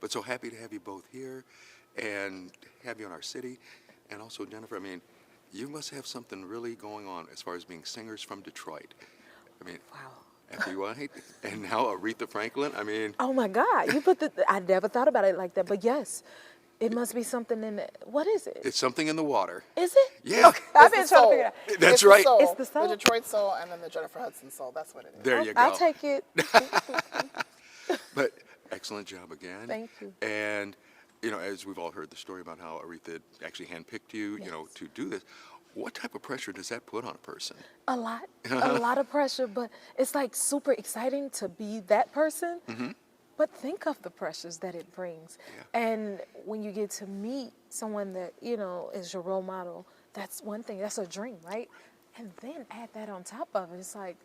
But so happy to have you both here and have you in our city. And also, Jennifer, I mean, you must have something really going on as far as being singers from Detroit. I mean, Wow. Effie White and now Aretha Franklin. I mean, Oh my God, you put I never thought about it like that, but yes, it must be something in it. What is it? it's something in the water. Is it? Yeah. Okay, I've It's been the trying to figure it soul. out. That's It's the right. soul. It's the soul? The Detroit soul and then the Jennifer Hudson soul. That's what it is. There you I'll go. take it. But excellent job again. Thank you. And, you know, as we've all heard the story about how Aretha actually handpicked you, you know, Yes. to do this, what type of pressure does that put on a person? A lot of pressure, but it's like super exciting to be that person. But think of the pressures that it brings. Yeah. And when you get to meet someone that, you know, is your role model, that's one thing, that's a dream, right? And then add that on top of it, it's like,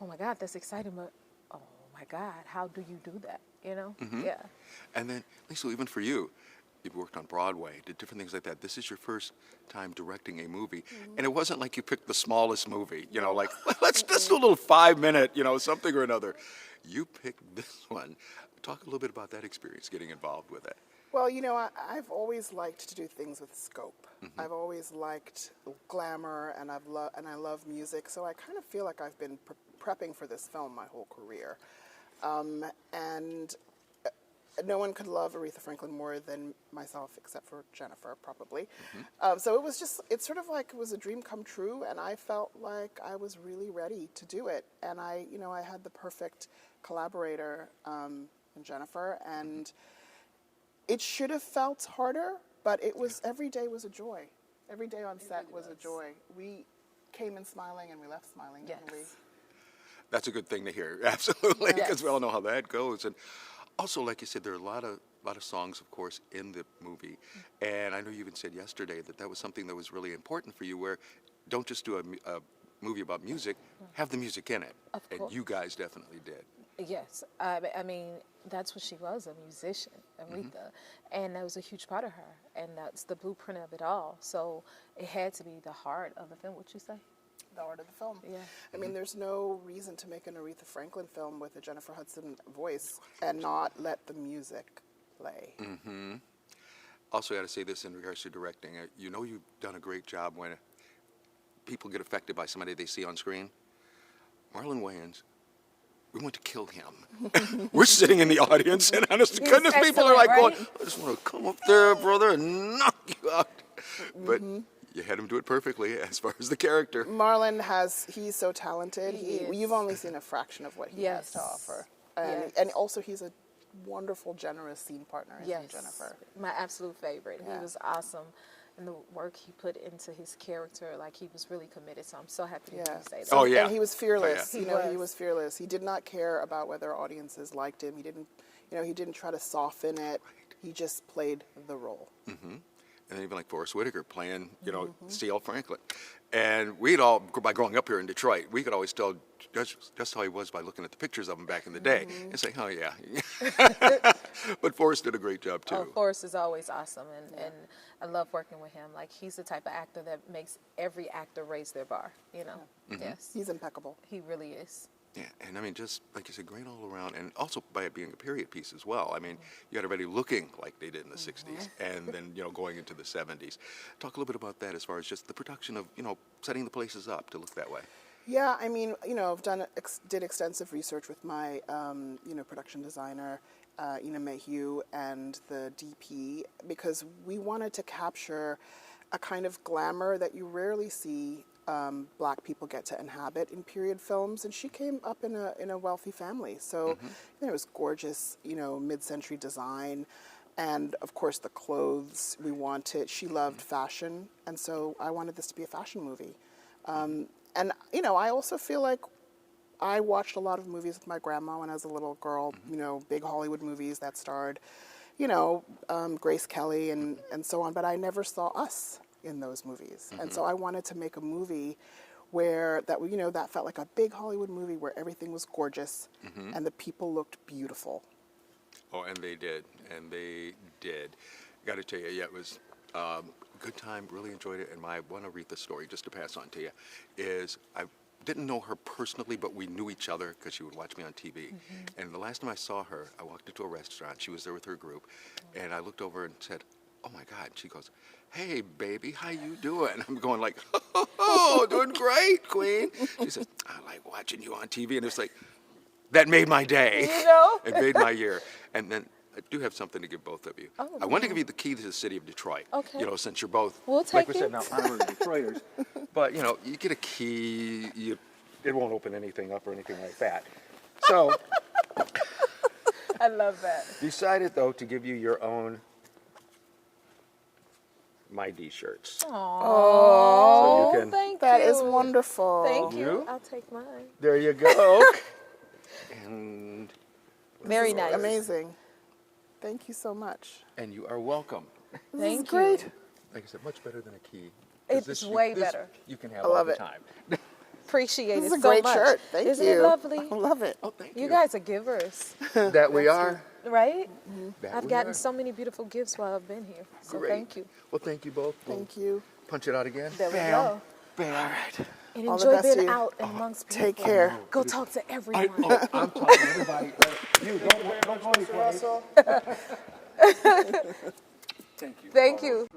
oh my God, that's exciting, but oh my God, how do you do that, you know? Yeah. And then, Liesl, even for you, you've worked on Broadway, did different things like that. This is your first time directing a movie. And it wasn't like you picked the smallest movie, you know, like, let's just do a little 5-minute, you know, something or another. You picked this one. Talk a little bit about that experience, getting involved with it. Well, you know, I've always liked to do things with scope. I've always liked glamour, and I love music. So I kind of feel like I've been prepping for this film my whole career. And no one could love Aretha Franklin more than myself, except for Jennifer, probably. So it was just, it's sort of like it was a dream come true, and I felt like I was really ready to do it. And I had the perfect collaborator in Jennifer, and it should have felt harder, but it was, every day was a joy. Every day on set was a joy. We came in smiling and we left smiling, didn't we? That's a good thing to hear, absolutely, because Yes. we all know how that goes. And also, like you said, there are a lot of songs, of course, in the movie. And I know you even said yesterday that that was something that was really important for you, where don't just do a movie about music, have the music in it. Of And course. you guys definitely did. Yes, I mean, that's what she was, a musician, Aretha, and that was a huge part of her, and that's the blueprint of it all. So it had to be the heart of the film, would you say? The art of the film. Yeah. I mean, there's no reason to make an Aretha Franklin film with a Jennifer Hudson voice and not let the music play. Also, I got to say this in regards to directing. You know you've done a great job when people get affected by somebody they see on screen. Marlon Wayans, we want to kill him. We're sitting in the audience, and honest to goodness, people are excellent, like right? going, I just want to come up there, brother, and knock you out. But you had him do it perfectly as far as the character. Marlon he's so talented. He is. You've only seen a fraction of what he has to Yes. offer. And, Yes. and also he's a wonderful, generous scene partner, isn't Yes, he, Jennifer? my absolute favorite. Yeah. He was awesome, and the work he put into his character, like he was really committed. So I'm so happy to hear you say that. Oh, yeah. And he was fearless. Oh, yeah. He was fearless. He did not care about whether audiences liked him. He didn't try to soften it. He just played the role. And then even like Forrest Whitaker playing, C.L. Franklin. And we'd all, by growing up here in Detroit, we could always tell just how he was by looking at the pictures of him back in the day and saying, oh, yeah. But Forrest did a great job, too. Oh, Forrest is always awesome, and I love working with him. Like, he's the type of actor that makes every actor raise their bar, you know? Yes, He's impeccable. he really is. Yeah, and I mean, just like you said, great all around, and also by it being a period piece as well. I mean, you got everybody looking like they did in the 60s, and then, going into the 70s. Talk a little bit about that as far as just the production of, setting the places up to look that way. Yeah, I mean, I've did extensive research with my, production designer, Ina Mayhew, and the DP, because we wanted to capture a kind of glamour that you rarely see Black people get to inhabit in period films. And she came up in a wealthy family, so it was gorgeous, mid-century design. And of course, the clothes we wanted. She loved fashion, and so I wanted this to be a fashion movie. And, I also feel like I watched a lot of movies with my grandma when I was a little girl, big Hollywood movies that starred, Grace Kelly and so on, but I never saw us in those movies. And so I wanted to make a movie that felt like a big Hollywood movie where everything was gorgeous and the people looked beautiful. Oh, and they did. Got to tell you, yeah, it was a good time, really enjoyed it. And my one Aretha story, just to pass on to you, is I didn't know her personally, but we knew each other because she would watch me on TV. And the last time I saw her, I walked into a restaurant. She was there with her group, and I looked over and said, "Oh my God!" She goes, "Hey, baby, how you doing?" I'm going like, "Oh, doing great, Queen." She says, "I like watching you on TV," and it's like, that made my day. You know? It made my year. And then I do have something to give both of you. Oh, I want to give you the key to the city of Detroit. Okay. You know, since you're both, We'll like take we said, it. now honorary Detroiters. But you know, you get a key, it won't open anything up or anything like that. So I love that. decided though to give you your own My D shirts. Oh, So you can. thank That you. is wonderful. Thank you. You? I'll take mine. There you go. and Very nice. Amazing. Thank you so much. and you are welcome. This Thank is great. you. Like I said, much better than a key. 'Cause It's way better. You can have I all love the it. time. Appreciate This it is a so great much. shirt. Thank Isn't you. it lovely? I love it. Oh, thank you. You guys are givers, That we are. right? That I've we gotten are. so many beautiful gifts while I've been here. So Great. thank you. Well, thank you both. Thank you. Punch it out again. There we Bam. go. Bam. All right. And All the enjoy best to being you. out and amongst people. Take care. Go talk to everyone. I'm talking to everybody. You don't go any place. Thank you.